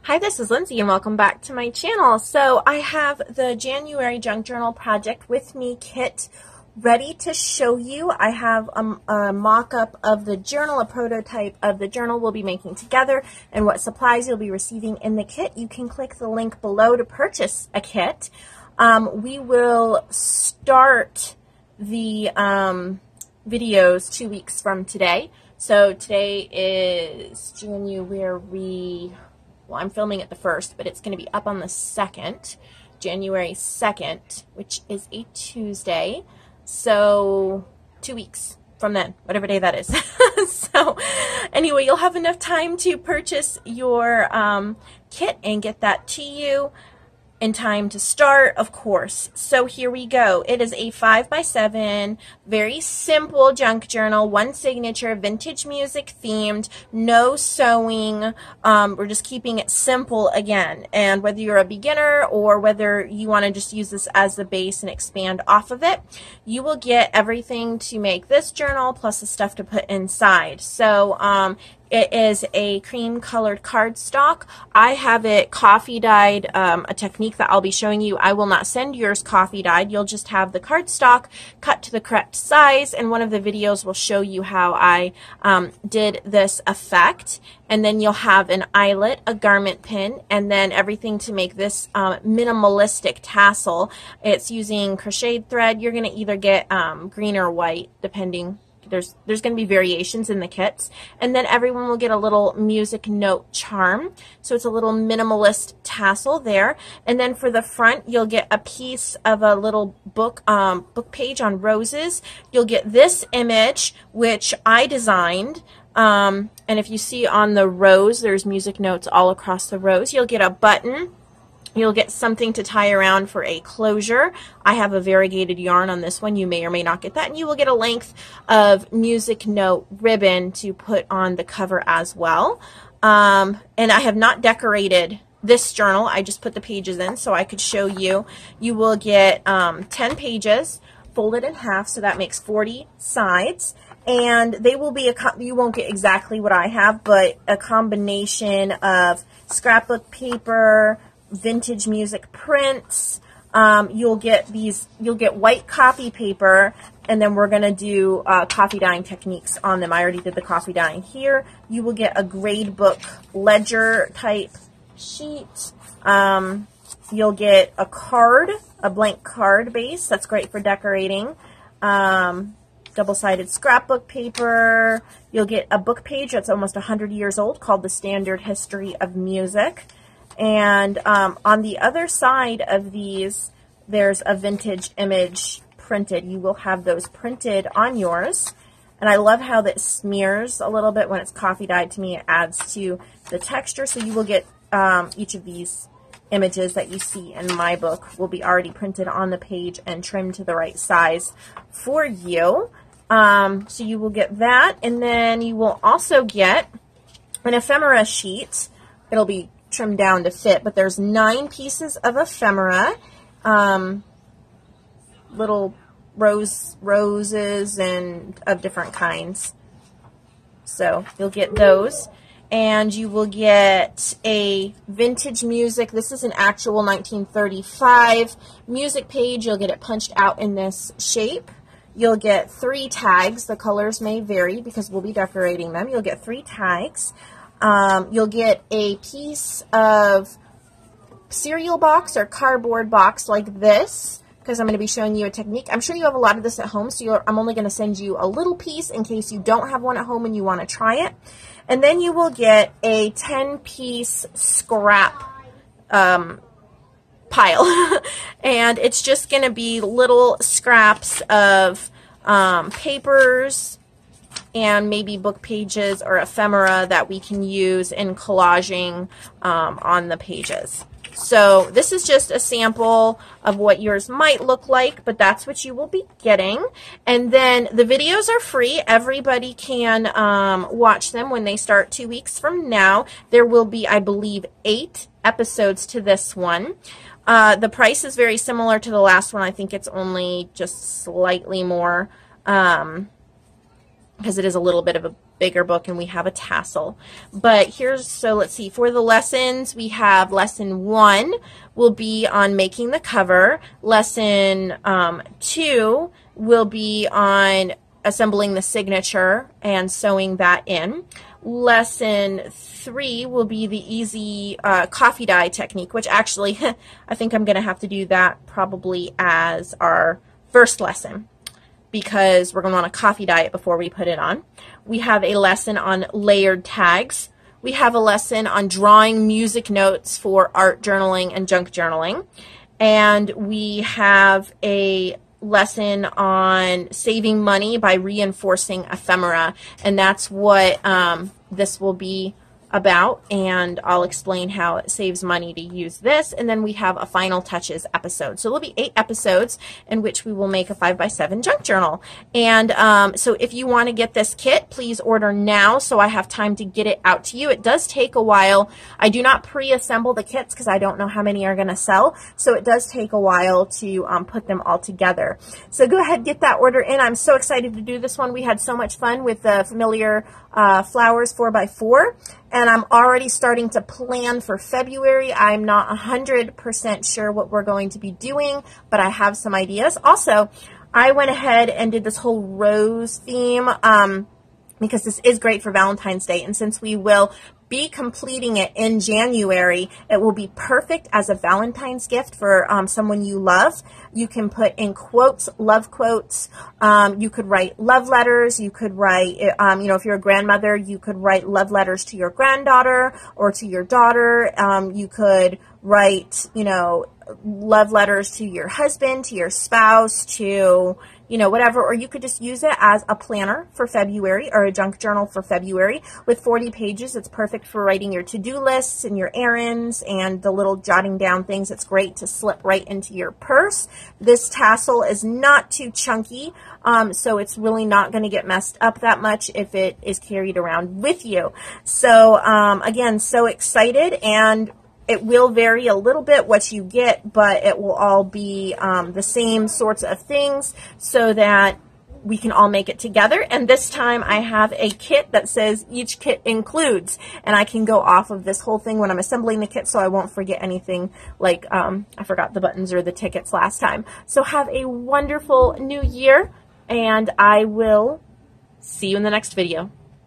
Hi, this is Lindsay and welcome back to my channel. So I have the January Junk Journal Project with Me kit ready to show you. I have a mock-up of the journal, a prototype of the journal we'll be making together, and what supplies you'll be receiving in the kit. You can click the link below to purchase a kit. We will start the videos 2 weeks from today. So today is January, well, I'm filming it the 1st, but it's going to be up on the 2nd, January 2nd, which is a Tuesday. So 2 weeks from then, whatever day that is. So anyway, you'll have enough time to purchase your kit and get that to you in time to start, of course. So here we go. It is a 5x7, very simple junk journal, one signature, vintage music themed, no sewing. We're just keeping it simple again. And whether you're a beginner or whether you want to just use this as the base and expand off of it, you will get everything to make this journal plus the stuff to put inside. So it is a cream colored cardstock. I have it coffee dyed, a technique that I'll be showing you. I will not send yours coffee dyed. You'll just have the cardstock cut to the correct size, and one of the videos will show you how I did this effect. And then you'll have an eyelet, a garment pin, and then everything to make this minimalistic tassel. It's using crocheted thread. You're going to either get green or white, depending. There's going to be variations in the kits. And then everyone will get a little music note charm. So it's a little minimalist tassel there. And then for the front, you'll get a piece of a little book page on roses. You'll get this image, which I designed. And if you see on the rose, there's music notes all across the rose. You'll get a button. You'll get something to tie around for a closure. I have a variegated yarn on this one. You may or may not get that. And you will get a length of music note ribbon to put on the cover as well. And I have not decorated this journal. I just put the pages in so I could show you. You will get 10 pages folded in half, so that makes 40 sides. And they will be, you won't get exactly what I have, but a combination of scrapbook paper, vintage music prints. You'll get white copy paper, and then we're going to do coffee dyeing techniques on them. I already did the coffee dyeing here. You will get a grade book ledger type sheet. You'll get a card, a blank card base. That's great for decorating. Double-sided scrapbook paper. You'll get a book page that's almost 100 years old called The Standard History of Music. And on the other side of these, there's a vintage image printed. You will have those printed on yours. And I love how that smears a little bit when it's coffee dyed. To me, it adds to the texture. So you will get each of these images that you see in my book will be already printed on the page and trimmed to the right size for you. So you will get that. And then you will also get an ephemera sheet. It'll be trimmed down to fit, but there's 9 pieces of ephemera, little roses and of different kinds. So you'll get those, and you will get a vintage music. This is an actual 1935 music page. You'll get it punched out in this shape. You'll get 3 tags. The colors may vary because we'll be decorating them. You'll get 3 tags. You'll get a piece of cereal box or cardboard box like this, because I'm going to be showing you a technique. I'm sure you have a lot of this at home, so I'm only going to send you a little piece in case you don't have one at home and you want to try it. And then you will get a 10-piece scrap pile. And it's just going to be little scraps of papers, and maybe book pages or ephemera that we can use in collaging on the pages. So this is just a sample of what yours might look like, but that's what you will be getting. And then the videos are free. Everybody can watch them when they start 2 weeks from now. There will be, I believe, 8 episodes to this one. The price is very similar to the last one. I think it's only just slightly more because it is a little bit of a bigger book and we have a tassel. But so let's see, for the lessons, we have lesson 1 will be on making the cover. Lesson 2 will be on assembling the signature and sewing that in. Lesson 3 will be the easy coffee dye technique, which actually I think I'm going to have to do that probably as our first lesson, because we're going to want to coffee dye it before we put it on. We have a lesson on layered tags. We have a lesson on drawing music notes for art journaling and junk journaling. And we have a lesson on saving money by reinforcing ephemera. And that's what this will be about, and I'll explain how it saves money to use this. And then we have a final touches episode. So there'll be 8 episodes in which we will make a 5x7 junk journal. And so if you want to get this kit, please order now so I have time to get it out to you. It does take a while. I do not pre-assemble the kits because I don't know how many are going to sell. So it does take a while to put them all together. So go ahead, get that order in. I'm so excited to do this one. We had so much fun with the Familiar Flowers 4x4. And I'm already starting to plan for February. I'm not 100% sure what we're going to be doing, but I have some ideas. Also, I went ahead and did this whole rose theme because this is great for Valentine's Day. And since we will be completing it in January, it will be perfect as a Valentine's gift for someone you love. You can put in quotes, love quotes. You could write love letters. You could write, if you're a grandmother, you could write love letters to your granddaughter or to your daughter. You could write, love letters to your husband, to your spouse, to whatever, or you could just use it as a planner for February or a junk journal for February. With 40 pages, it's perfect for writing your to-do lists and your errands and the little jotting down things. It's great to slip right into your purse. This tassel is not too chunky, so it's really not going to get messed up that much if it is carried around with you. So again, so excited, and it will vary a little bit what you get, but it will all be the same sorts of things so that we can all make it together. And this time I have a kit that says each kit includes, and I can go off of this whole thing when I'm assembling the kit so I won't forget anything, like I forgot the buttons or the tickets last time. So have a wonderful new year, and I will see you in the next video.